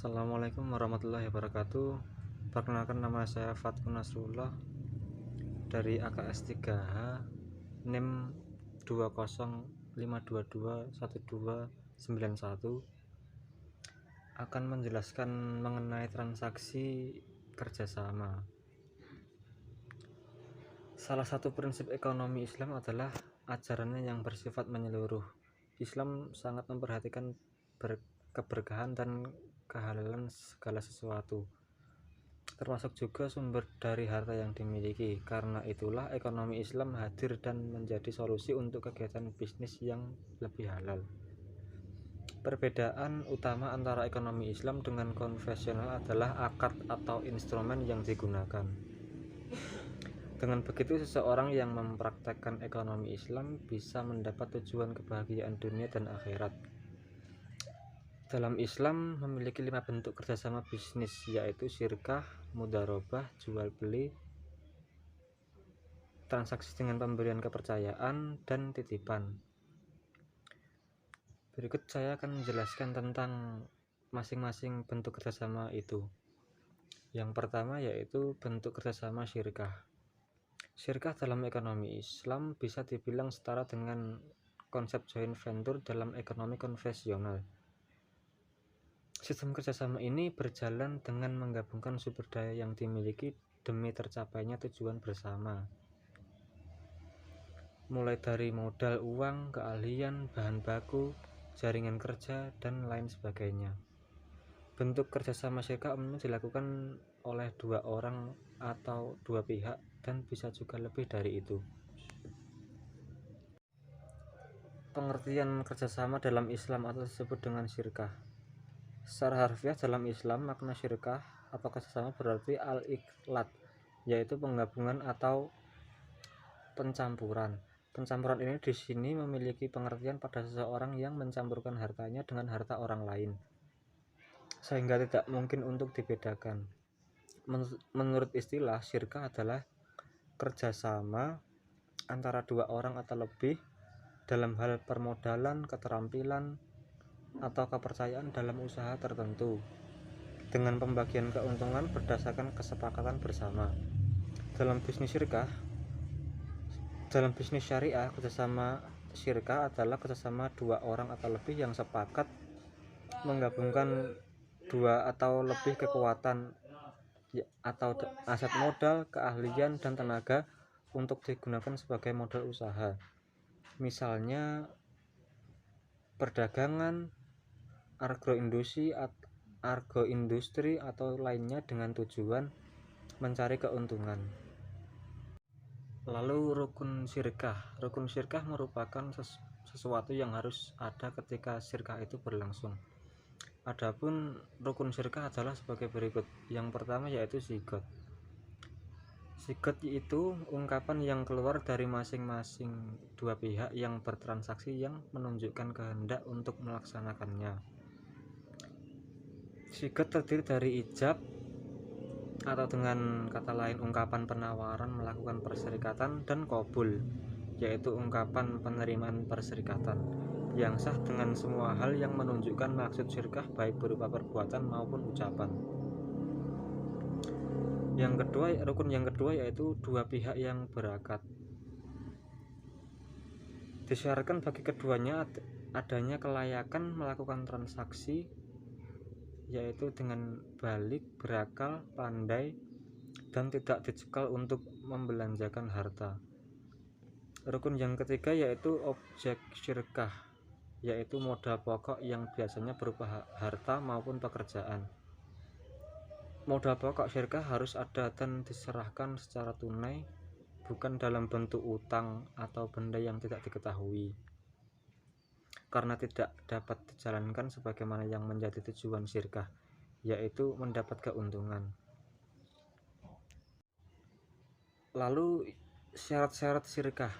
Assalamualaikum warahmatullahi wabarakatuh. Perkenalkan, nama saya Fatku Nasrullah dari AKS 3H NIM 205221291, akan menjelaskan mengenai transaksi kerjasama. Salah satu prinsip ekonomi Islam adalah ajarannya yang bersifat menyeluruh. Islam sangat memperhatikan keberkahan dan kehalalan segala sesuatu, termasuk juga sumber dari harta yang dimiliki. Karena itulah ekonomi Islam hadir dan menjadi solusi untuk kegiatan bisnis yang lebih halal. Perbedaan utama antara ekonomi Islam dengan konvensional adalah akad atau instrumen yang digunakan. Dengan begitu, seseorang yang mempraktekkan ekonomi Islam bisa mendapat tujuan kebahagiaan dunia dan akhirat. Dalam Islam memiliki 5 bentuk kerjasama bisnis, yaitu syirkah, mudharabah, jual beli, transaksi dengan pemberian kepercayaan, dan titipan. Berikut saya akan menjelaskan tentang masing-masing bentuk kerjasama itu. Yang pertama yaitu bentuk kerjasama syirkah. Syirkah dalam ekonomi Islam bisa dibilang setara dengan konsep joint venture dalam ekonomi konvensional. Sistem kerjasama ini berjalan dengan menggabungkan sumber daya yang dimiliki demi tercapainya tujuan bersama, mulai dari modal uang, keahlian, bahan baku, jaringan kerja, dan lain sebagainya. Bentuk kerjasama syirkah umumnya dilakukan oleh 2 orang atau 2 pihak, dan bisa juga lebih dari itu. Pengertian kerjasama dalam Islam atau disebut dengan syirkah. Secara harfiah dalam Islam, makna syirkah atau kerjasama berarti al-ikhlat, yaitu penggabungan atau pencampuran. Pencampuran ini di sini memiliki pengertian pada seseorang yang mencampurkan hartanya dengan harta orang lain, sehingga tidak mungkin untuk dibedakan. Menurut istilah, syirkah adalah kerjasama antara 2 orang atau lebih dalam hal permodalan, keterampilan, atau kepercayaan dalam usaha tertentu, dengan pembagian keuntungan berdasarkan kesepakatan bersama. Dalam bisnis syariah, kerjasama syirkah adalah kerjasama 2 orang atau lebih yang sepakat menggabungkan 2 atau lebih kekuatan atau aset modal, keahlian, dan tenaga untuk digunakan sebagai modal usaha. Misalnya perdagangan, agroindustri atau lainnya dengan tujuan mencari keuntungan. Lalu rukun syirkah merupakan sesuatu yang harus ada ketika syirkah itu berlangsung. Adapun rukun syirkah adalah sebagai berikut. Yang pertama yaitu zigot. Zigot itu ungkapan yang keluar dari masing-masing 2 pihak yang bertransaksi yang menunjukkan kehendak untuk melaksanakannya. Zigot terdiri dari ijab, atau dengan kata lain ungkapan penawaran melakukan perserikatan, dan qabul, yaitu ungkapan penerimaan perserikatan yang sah dengan semua hal yang menunjukkan maksud syirkah, baik berupa perbuatan maupun ucapan. Rukun yang kedua yaitu 2 pihak yang berakad. Disyaratkan bagi keduanya adanya kelayakan melakukan transaksi, yaitu dengan balik, berakal, pandai, dan tidak dicekal untuk membelanjakan harta. Rukun yang ketiga yaitu objek syirkah, yaitu modal pokok yang biasanya berupa harta maupun pekerjaan. Modal pokok syirkah harus ada dan diserahkan secara tunai, bukan dalam bentuk utang atau benda yang tidak diketahui, karena tidak dapat dijalankan sebagaimana yang menjadi tujuan syirkah, yaitu mendapat keuntungan. Lalu syarat-syarat syirkah.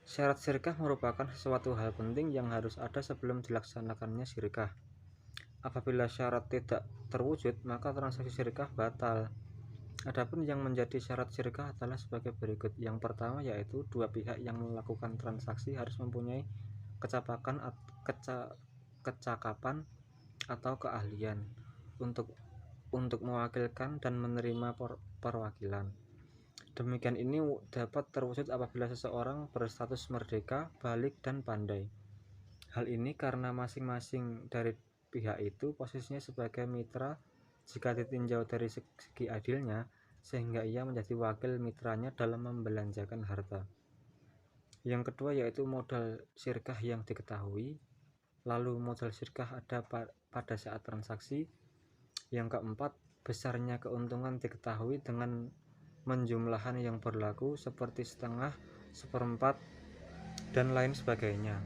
Syarat syirkah merupakan sesuatu hal penting yang harus ada sebelum dilaksanakannya syirkah. Apabila syarat tidak terwujud, maka transaksi syirkah batal. Adapun yang menjadi syarat syirkah adalah sebagai berikut. Yang pertama yaitu 2 pihak yang melakukan transaksi harus mempunyai kecakapan atau keahlian untuk mewakilkan dan menerima perwakilan. Demikian ini dapat terwujud apabila seseorang berstatus merdeka, balik, dan pandai. Hal ini karena masing-masing dari pihak itu posisinya sebagai mitra jika ditinjau dari segi adilnya, sehingga ia menjadi wakil mitranya dalam membelanjakan harta. Yang kedua yaitu modal syirkah yang diketahui. Lalu modal syirkah ada pada saat transaksi. Yang keempat, besarnya keuntungan diketahui dengan menjumlahan yang berlaku seperti setengah, seperempat, dan lain sebagainya.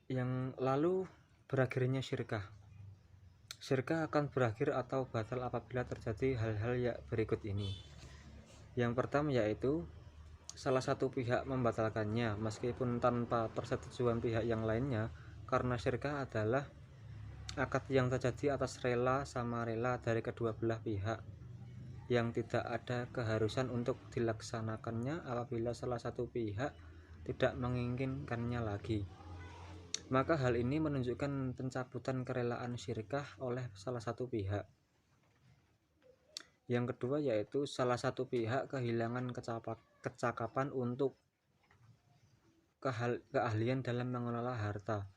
Yang lalu berakhirnya syirkah. Syirkah akan berakhir atau batal apabila terjadi hal-hal yang berikut ini. Yang pertama yaitu salah satu pihak membatalkannya meskipun tanpa persetujuan pihak yang lainnya, karena syirkah adalah akad yang terjadi atas rela sama rela dari kedua belah pihak yang tidak ada keharusan untuk dilaksanakannya apabila salah satu pihak tidak menginginkannya lagi. Maka hal ini menunjukkan pencabutan kerelaan syirkah oleh salah satu pihak. Yang kedua yaitu salah satu pihak kehilangan kecakapan untuk keahlian dalam mengelola harta,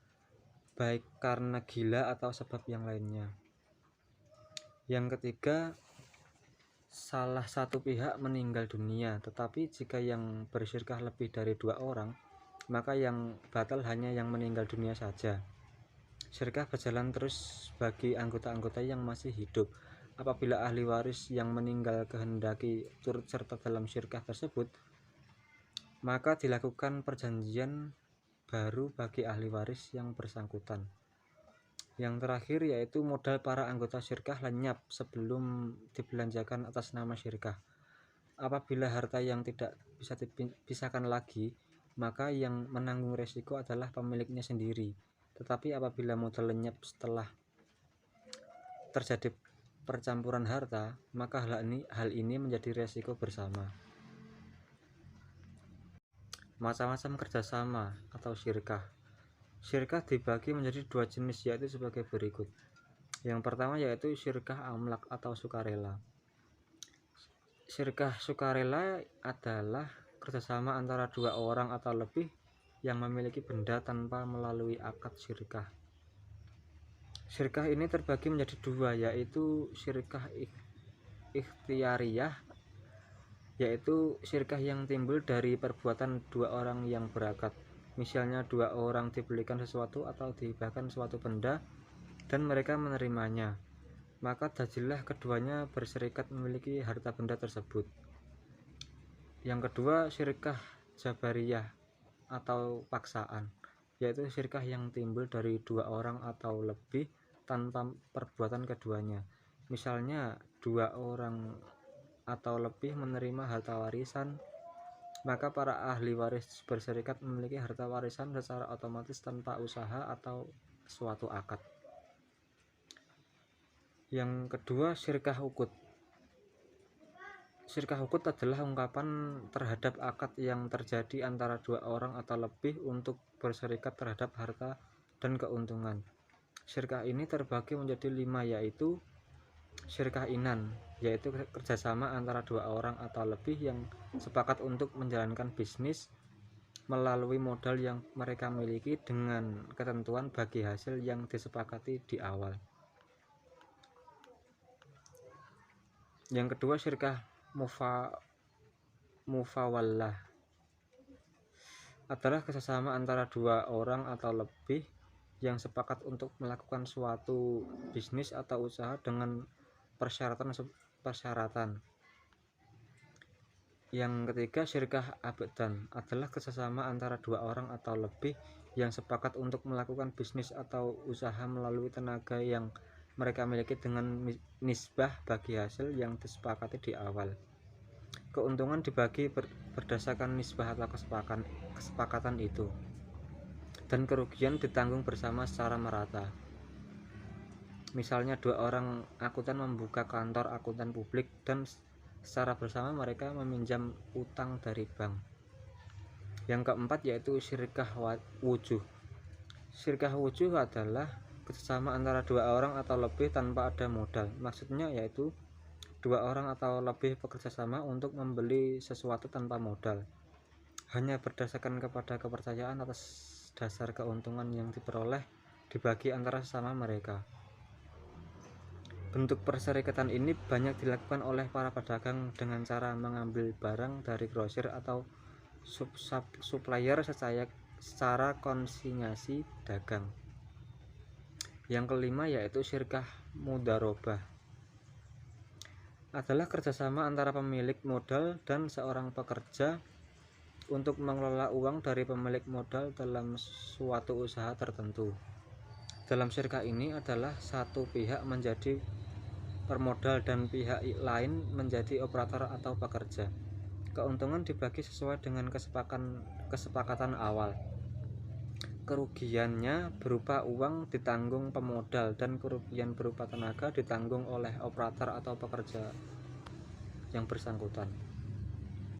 baik karena gila atau sebab yang lainnya. Yang ketiga, salah satu pihak meninggal dunia, tetapi jika yang bersyirkah lebih dari 2 orang, maka yang batal hanya yang meninggal dunia saja. Syirkah berjalan terus bagi anggota-anggota yang masih hidup. Apabila ahli waris yang meninggal kehendaki turut serta dalam syirkah tersebut, maka dilakukan perjanjian baru bagi ahli waris yang bersangkutan. Yang terakhir yaitu modal para anggota syirkah lenyap sebelum dibelanjakan atas nama syirkah. Apabila harta yang tidak bisa dipisahkan lagi, maka yang menanggung resiko adalah pemiliknya sendiri. Tetapi apabila modal lenyap setelah terjadi percampuran harta, maka hal ini menjadi resiko bersama. Macam-macam kerjasama atau syirkah. Syirkah dibagi menjadi 2 jenis yaitu sebagai berikut. Yang pertama yaitu syirkah amlak atau sukarela. Syirkah sukarela adalah kerjasama antara 2 orang atau lebih yang memiliki benda tanpa melalui akad syirkah. Syirkah ini terbagi menjadi 2 yaitu syirkah ikhtiariyah, yaitu syirkah yang timbul dari perbuatan 2 orang yang berakad. Misalnya 2 orang dibelikan sesuatu atau dihibahkan suatu benda dan mereka menerimanya, maka jadilah keduanya berserikat memiliki harta benda tersebut. Yang kedua syirkah jabariyah atau paksaan, yaitu syirkah yang timbul dari 2 orang atau lebih tanpa perbuatan keduanya. Misalnya 2 orang atau lebih menerima harta warisan, maka para ahli waris berserikat memiliki harta warisan secara otomatis tanpa usaha atau suatu akad. Yang kedua syirkah ukut. Syirkah ukut adalah ungkapan terhadap akad yang terjadi antara 2 orang atau lebih untuk berserikat terhadap harta dan keuntungan. Syirkah ini terbagi menjadi 5 yaitu syirkah inan, yaitu kerjasama antara 2 orang atau lebih yang sepakat untuk menjalankan bisnis melalui modal yang mereka miliki dengan ketentuan bagi hasil yang disepakati di awal. Yang kedua syirkah mufawallah adalah kerjasama antara 2 orang atau lebih yang sepakat untuk melakukan suatu bisnis atau usaha dengan persyaratan. Yang ketiga syirkah abdan adalah kerjasama antara 2 orang atau lebih yang sepakat untuk melakukan bisnis atau usaha melalui tenaga yang mereka miliki dengan nisbah bagi hasil yang disepakati di awal. Keuntungan dibagi berdasarkan nisbah atau kesepakatan itu, dan kerugian ditanggung bersama secara merata. Misalnya 2 orang akuntan membuka kantor akuntan publik dan secara bersama mereka meminjam utang dari bank. Yang keempat yaitu syirkah wujuh. Syirkah wujuh adalah kerjasama antara dua orang atau lebih tanpa ada modal. Maksudnya yaitu dua orang atau lebih bekerja sama untuk membeli sesuatu tanpa modal, hanya berdasarkan kepada kepercayaan atas dasar keuntungan yang diperoleh dibagi antara sesama mereka. Bentuk perserikatan ini banyak dilakukan oleh para pedagang dengan cara mengambil barang dari grosir atau supplier secara konsinyasi dagang. Yang kelima yaitu syirkah mudharabah, adalah kerjasama antara pemilik modal dan seorang pekerja untuk mengelola uang dari pemilik modal dalam suatu usaha tertentu. Dalam syirkah ini adalah satu pihak menjadi permodal dan pihak lain menjadi operator atau pekerja. Keuntungan dibagi sesuai dengan kesepakatan awal. Kerugiannya berupa uang ditanggung pemodal dan kerugian berupa tenaga ditanggung oleh operator atau pekerja yang bersangkutan.